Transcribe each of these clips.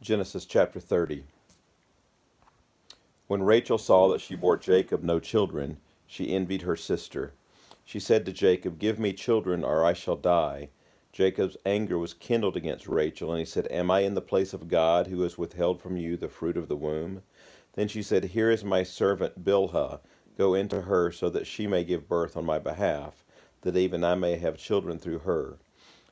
Genesis chapter 30. When Rachel saw that she bore Jacob no children, she envied her sister. She said to Jacob, "Give me children, or I shall die." Jacob's anger was kindled against Rachel, and he said, "Am I in the place of God, who has withheld from you the fruit of the womb?" Then she said, "Here is my servant Bilhah. Go into her, so that she may give birth on my behalf, that even I may have children through her."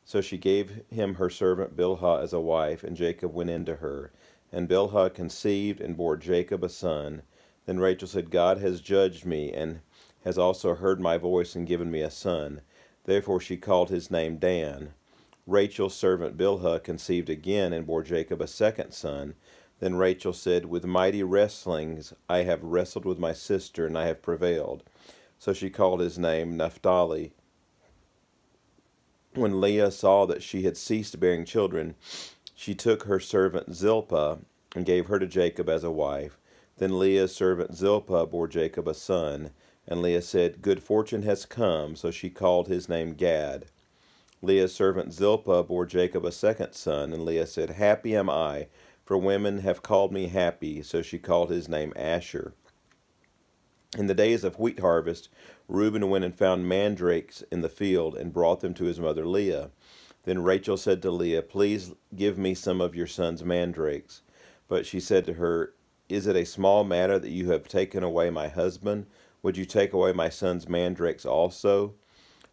So she gave him her servant Bilhah as a wife, and Jacob went in to her. And Bilhah conceived and bore Jacob a son. Then Rachel said, "God has judged me, and has also heard my voice and given me a son." Therefore she called his name Dan. Rachel's servant Bilhah conceived again and bore Jacob a second son. Then Rachel said, "With mighty wrestlings I have wrestled with my sister, and I have prevailed." So she called his name Naphtali. When Leah saw that she had ceased bearing children, she took her servant Zilpah and gave her to Jacob as a wife. Then Leah's servant Zilpah bore Jacob a son, and Leah said, "Good fortune has come," so she called his name Gad. Leah's servant Zilpah bore Jacob a second son, and Leah said, "Happy am I, for women have called me happy," so she called his name Asher. In the days of wheat harvest, Reuben went and found mandrakes in the field, and brought them to his mother Leah. Then Rachel said to Leah, "Please give me some of your son's mandrakes." But she said to her, "Is it a small matter that you have taken away my husband? Would you take away my son's mandrakes also?"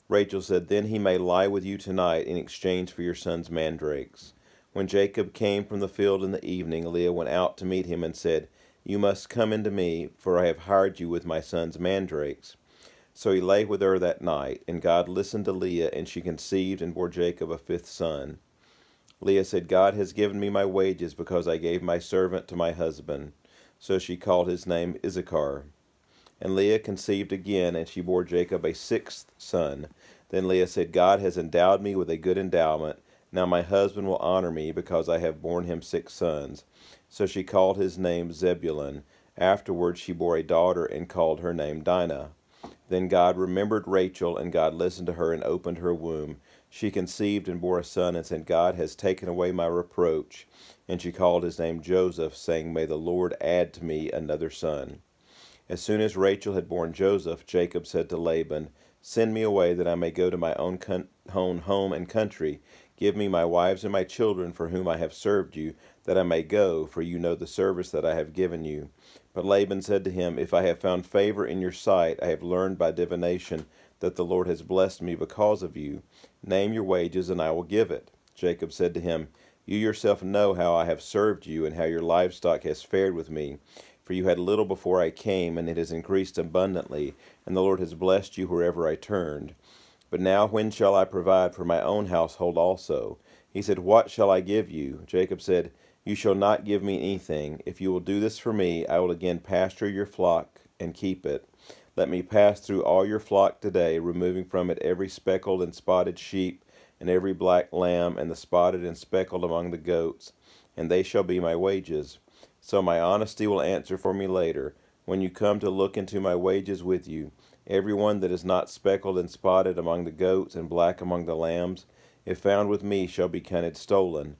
Rachel said, "Then he may lie with you tonight in exchange for your son's mandrakes." When Jacob came from the field in the evening, Leah went out to meet him and said, "You must come into me, for I have hired you with my son's mandrakes." So he lay with her that night, and God listened to Leah, and she conceived and bore Jacob a fifth son. Leah said, "God has given me my wages, because I gave my servant to my husband." So she called his name Issachar. And Leah conceived again, and she bore Jacob a sixth son. Then Leah said, "God has endowed me with a good endowment. Now my husband will honor me, because I have borne him six sons." So she called his name Zebulun. Afterwards she bore a daughter, and called her name Dinah. Then God remembered Rachel, and God listened to her and opened her womb. She conceived and bore a son, and said, "God has taken away my reproach." And she called his name Joseph, saying, "May the Lord add to me another son." As soon as Rachel had borne Joseph, Jacob said to Laban, "Send me away, that I may go to my own home and country. Give me my wives and my children, for whom I have served you, that I may go, for you know the service that I have given you." But Laban said to him, "If I have found favor in your sight, I have learned by divination that the Lord has blessed me because of you. Name your wages, and I will give it." Jacob said to him, "You yourself know how I have served you, and how your livestock has fared with me. For you had little before I came, and it has increased abundantly, and the Lord has blessed you wherever I turned. But now when shall I provide for my own household also?" He said, "What shall I give you?" Jacob said, "You shall not give me anything. If you will do this for me, I will again pasture your flock and keep it. Let me pass through all your flock today, removing from it every speckled and spotted sheep, and every black lamb, and the spotted and speckled among the goats, and they shall be my wages. So my honesty will answer for me later, when you come to look into my wages with you. Every one that is not speckled and spotted among the goats, and black among the lambs, if found with me, shall be counted stolen."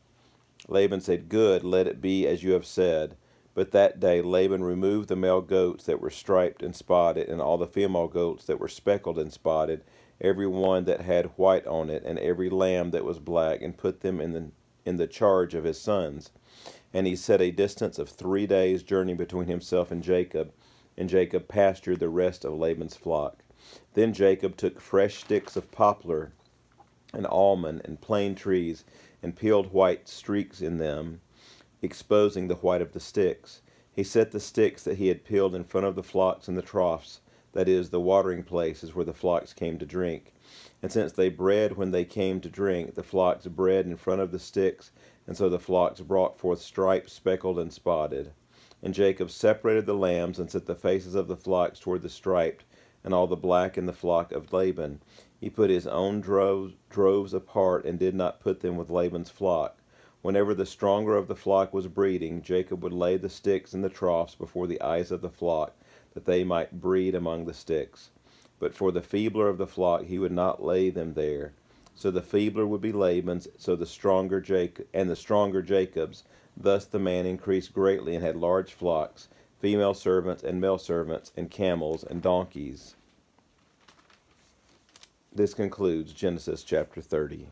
Laban said, "Good, let it be as you have said." But that day Laban removed the male goats that were striped and spotted, and all the female goats that were speckled and spotted, every one that had white on it, and every lamb that was black, and put them in the charge of his sons. And he set a distance of 3 days' journey between himself and Jacob pastured the rest of Laban's flock. Then Jacob took fresh sticks of poplar and almond and plane trees, and peeled white streaks in them, exposing the white of the sticks. He set the sticks that he had peeled in front of the flocks in the troughs, that is, the watering places where the flocks came to drink. And since they bred when they came to drink, the flocks bred in front of the sticks, and so the flocks brought forth striped, speckled, and spotted. And Jacob separated the lambs, and set the faces of the flocks toward the striped, and all the black in the flock of Laban. He put his own droves apart, and did not put them with Laban's flock. Whenever the stronger of the flock was breeding, Jacob would lay the sticks in the troughs before the eyes of the flock, that they might breed among the sticks. But for the feebler of the flock he would not lay them there. So the feebler would be Laban's, so the stronger Jacob's, Thus the man increased greatly and had large flocks, female servants and male servants, and camels and donkeys. This concludes Genesis chapter 30.